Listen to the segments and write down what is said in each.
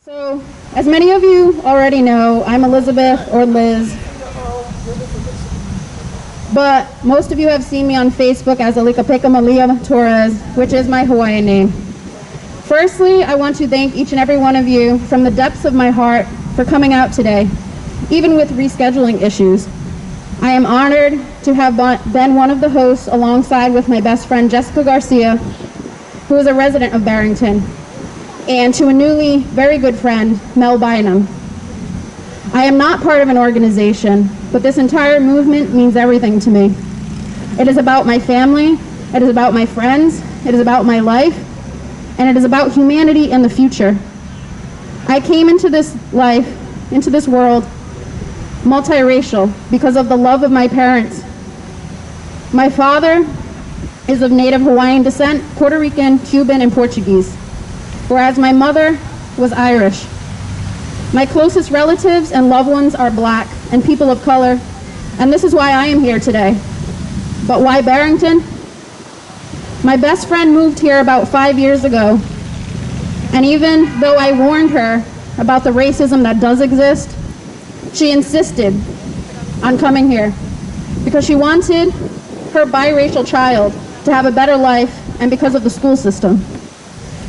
So, as many of you already know, I'm Elizabeth, or Liz, but most of you have seen me on Facebook as Elikapeka Torres, which is my Hawaiian name. Firstly, I want to thank each and every one of you from the depths of my heart for coming out today, even with rescheduling issues. I am honored to have been one of the hosts alongside with my best friend Jessica Garcia, who is a resident of Barrington, and to a newly very good friend, Mel Bynum. I am not part of an organization, but this entire movement means everything to me. It is about my family, it is about my friends, it is about my life, and it is about humanity and the future. I came into this life, into this world, multiracial because of the love of my parents. My father is of Native Hawaiian descent, Puerto Rican, Cuban, and Portuguese, whereas my mother was Irish. My closest relatives and loved ones are Black and people of color, and this is why I am here today. But why Barrington? My best friend moved here about 5 years ago, and even though I warned her about the racism that does exist, she insisted on coming here because she wanted her biracial child to have a better life, and because of the school system.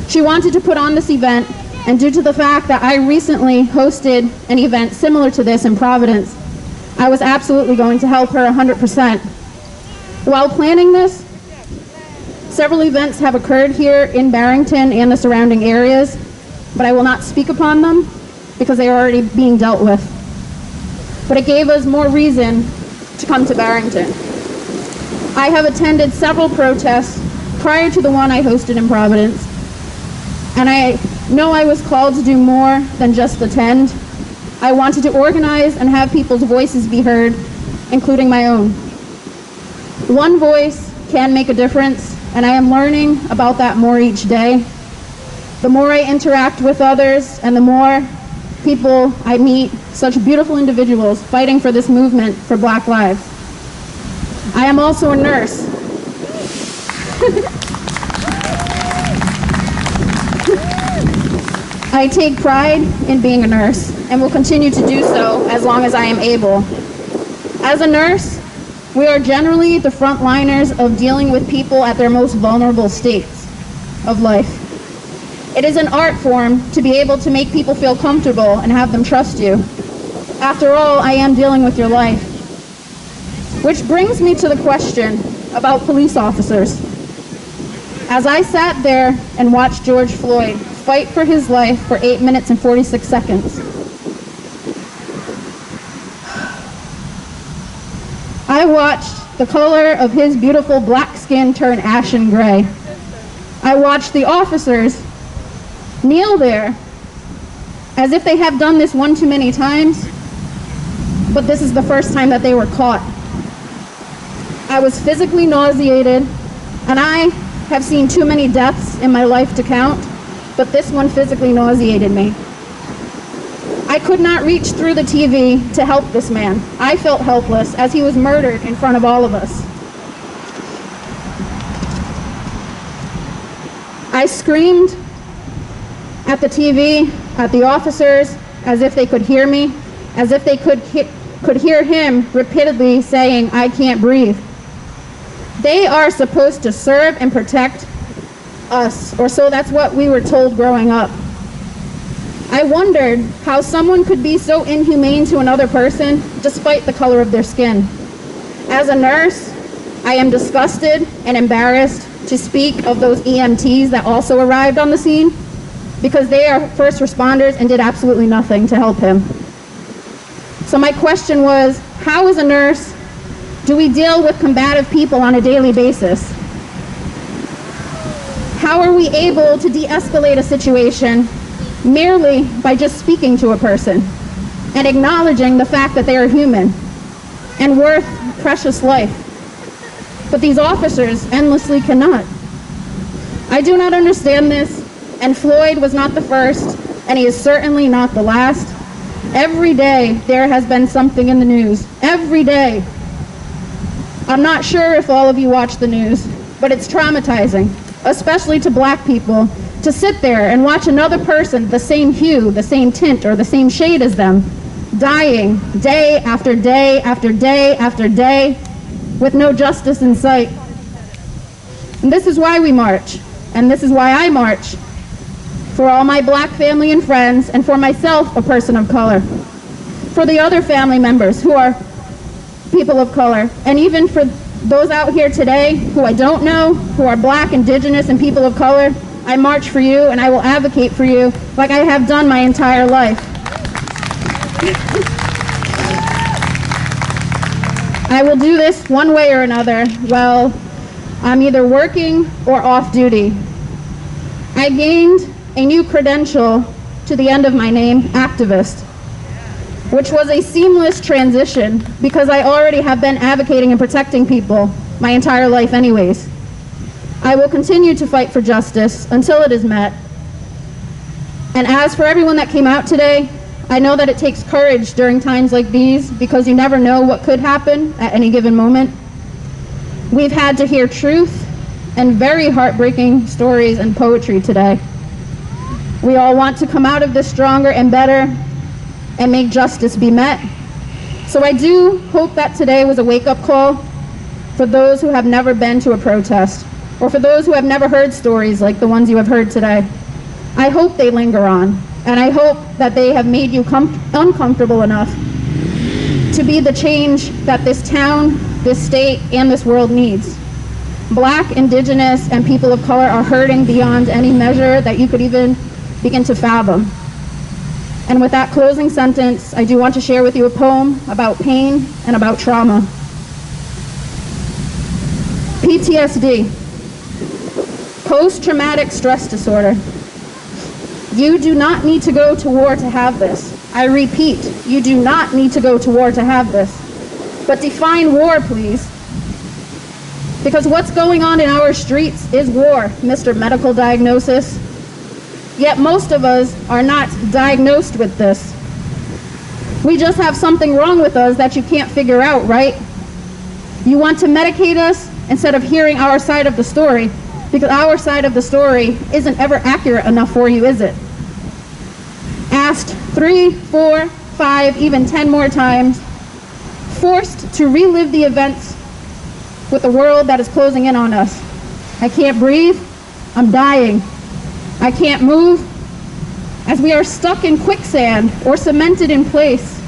She wanted to put on this event, and due to the fact that I recently hosted an event similar to this in Providence, I was absolutely going to help her 100%. While planning this, several events have occurred here in Barrington and the surrounding areas, but I will not speak upon them because they are already being dealt with. But it gave us more reason to come to Barrington. I have attended several protests prior to the one I hosted in Providence, and I know I was called to do more than just attend. I wanted to organize and have people's voices be heard, including my own. One voice can make a difference, and I am learning about that more each day. The more I interact with others and the more people I meet, such beautiful individuals fighting for this movement for Black lives. I am also a nurse. I take pride in being a nurse and will continue to do so as long as I am able. As a nurse, we are generally the frontliners of dealing with people at their most vulnerable states of life. It is an art form to be able to make people feel comfortable and have them trust you. After all, I am dealing with your life. Which brings me to the question about police officers. As I sat there and watched George Floyd fight for his life for 8 minutes and 46 seconds, I watched the color of his beautiful black skin turn ashen gray. I watched the officers kneel there as if they have done this one too many times, but this is the first time that they were caught. I was physically nauseated, and I have seen too many deaths in my life to count, but this one physically nauseated me. I could not reach through the TV to help this man. I felt helpless as he was murdered in front of all of us. I screamed at the TV, at the officers, as if they could hear me, as if they could hear him repeatedly saying, "I can't breathe." They are supposed to serve and protect us, or so that's what we were told growing up. I wondered how someone could be so inhumane to another person despite the color of their skin. As a nurse, I am disgusted and embarrassed to speak of those EMTs that also arrived on the scene, because they are first responders and did absolutely nothing to help him. So my question was, how as a nurse do we deal with combative people on a daily basis? How are we able to de-escalate a situation merely by just speaking to a person and acknowledging the fact that they are human and worth precious life? But these officers endlessly cannot. I do not understand this, and Floyd was not the first, and he is certainly not the last. Every day there has been something in the news. Every day. I'm not sure if all of you watch the news, but it's traumatizing, especially to Black people, To sit there and watch another person, the same hue, the same tint, or the same shade as them, dying day after day after day after day with no justice in sight. And this is why we march, and this is why I march, for all my black family and friends, and for myself, a person of color, for the other family members who are people of color, and even for those out here today who I don't know, who are black, indigenous, and people of color. I march for you, and I will advocate for you like I have done my entire life. I will do this one way or another while I'm either working or off duty. I gained a new credential to the end of my name, activist, which was a seamless transition because I already have been advocating and protecting people my entire life anyways. I will continue to fight for justice until it is met. And as for everyone that came out today, I know that it takes courage during times like these because you never know what could happen at any given moment. We've had to hear truth and very heartbreaking stories and poetry today. We all want to come out of this stronger and better and make justice be met. So I do hope that today was a wake-up call for those who have never been to a protest, or for those who have never heard stories like the ones you have heard today. I hope they linger on, and I hope that they have made you uncomfortable enough to be the change that this town, this state, and this world needs. Black, indigenous, and people of color are hurting beyond any measure that you could even begin to fathom. And with that closing sentence, I do want to share with you a poem about pain and about trauma. PTSD, post-traumatic stress disorder. You do not need to go to war to have this. I repeat, you do not need to go to war to have this. But define war, please. Because what's going on in our streets is war, Mr. Medical Diagnosis. Yet most of us are not diagnosed with this. We just have something wrong with us that you can't figure out, right? You want to medicate us instead of hearing our side of the story, because our side of the story isn't ever accurate enough for you, is it? Asked 3, 4, 5, even 10 more times, forced to relive the events with the world that is closing in on us. I can't breathe, I'm dying. I can't move, as we are stuck in quicksand or cemented in place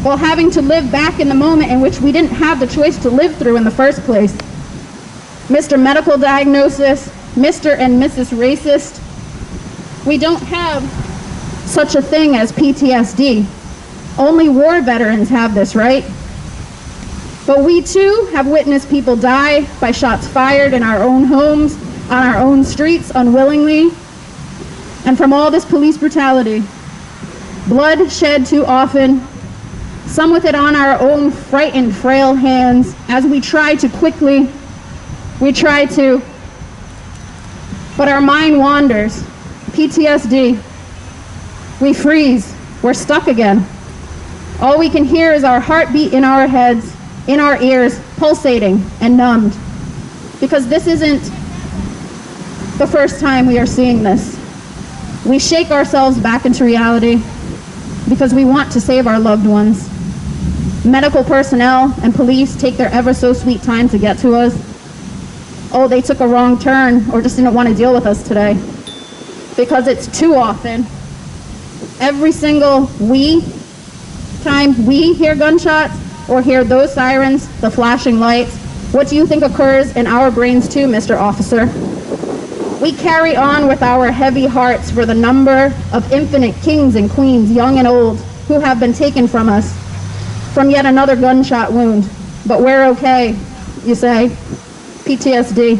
while having to live back in the moment in which we didn't have the choice to live through in the first place. Mr. Medical Diagnosis, Mr. and Mrs. Racist, we don't have such a thing as PTSD. Only war veterans have this, right? But we too have witnessed people die by shots fired in our own homes, on our own streets, unwillingly, and from all this police brutality. Blood shed too often, some with it on our own frightened, frail hands, as we try to, but our mind wanders. PTSD. We freeze. We're stuck again. All we can hear is our heartbeat in our heads, in our ears, pulsating and numbed. Because this isn't the first time we are seeing this. We shake ourselves back into reality because we want to save our loved ones. Medical personnel and police take their ever so sweet time to get to us. Oh, they took a wrong turn or just didn't want to deal with us today. Because it's too often. Every single time we hear gunshots or hear those sirens, the flashing lights, what do you think occurs in our brains too, Mr. Officer? We carry on with our heavy hearts for the number of infinite kings and queens, young and old, who have been taken from us from yet another gunshot wound. But we're okay, you say. PTSD.